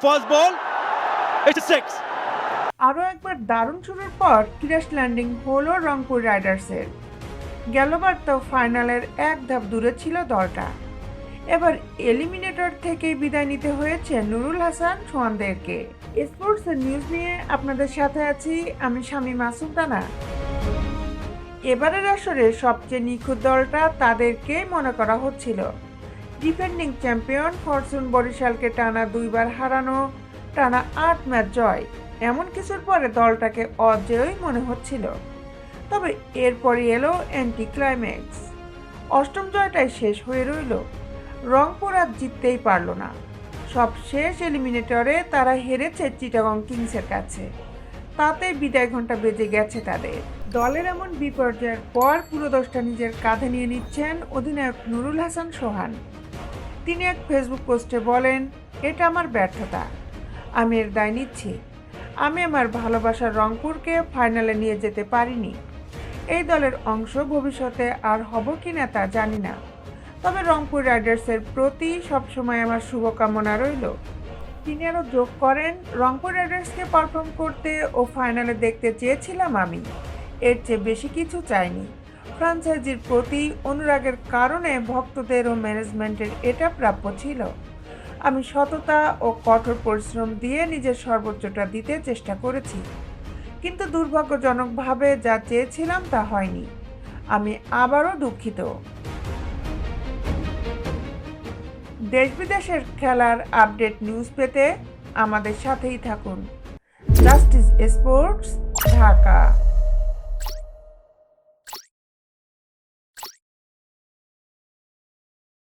first ball. It's a 6. আরও একবার দারুণ শুরুর পর ক্র্যাশ ল্যান্ডিং হলো রংপুর রাইডার্সের। গেলবার তো ফাইনালের এক ধাপ দূরে ছিল দলটা। এবার এলিমিনেটর থেকেই বিদায় নিতে হয়েছে নুরুল হাসান সোহানদেরকে। স্পোর্টসের নিউজ নিয়ে আপনাদের সাথে আছি আমি শামীমা সুলতানা। এবারের আসরে সবচেয়ে নিখুঁত দলটা তাদেরকেই মনে করা হচ্ছিল। ডিফেন্ডিং চ্যাম্পিয়ন ফরচুন বরিশালকে টানা 2 বার হারানো, টানা 8 ম্যাচ জয়, এমন কিছুর পরে দলটাকে অজেয়ই মনে হচ্ছিল। তবে এরপরই এলো অ্যান্টি ক্লাইম্যাক্স। অষ্টম জয়টাই শেষ হয়ে রইল। রংপুর আর জিততেই পারল না। সব শেষ এলিমিনেটরে তারা হেরেছে চিটাগং কিংসের কাছে। তাতে বিদায় ঘণ্টা বেজে গেছে তাদের। দলের এমন বিপর্যয়ের পর পুরো দোষটা নিজের কাঁধে নিয়ে নিচ্ছেন অধিনায়ক নুরুল হাসান সোহান। তিনি এক ফেসবুক পোস্টে বলেন, এটা আমার ব্যর্থতা, আমি এর দায় নিচ্ছি। আমি আমার ভালোবাসার রংপুরকে ফাইনালে নিয়ে যেতে পারিনি। এই দলের অংশ ভবিষ্যতে আর হব কিনা তা জানি না, তবে রংপুর রাইডার্সের প্রতি সবসময় আমার শুভকামনা রইল। তিনি আরও যোগ করেন, রংপুর রাইডার্সকে পারফর্ম করতে ও ফাইনালে দেখতে চেয়েছিলাম আমি, এর চেয়ে বেশি কিছু চাইনি। ফ্র্যাঞ্চাইজির প্রতি অনুরাগের কারণে ভক্তদের ও ম্যানেজমেন্টের এটা প্রাপ্য ছিল। আমি সততা ও কঠোর পরিশ্রম দিয়ে নিজের সর্বোচ্চটা দিতে চেষ্টা করেছি, কিন্তু দুর্ভাগ্যজনকভাবে যা চেয়েছিলাম তা হয়নি। আমি আবারও দুঃখিত। দেশ বিদেশের খেলার আপডেট নিউজ পেতে আমাদের সাথেই থাকুন। Justice sports, Dhaka.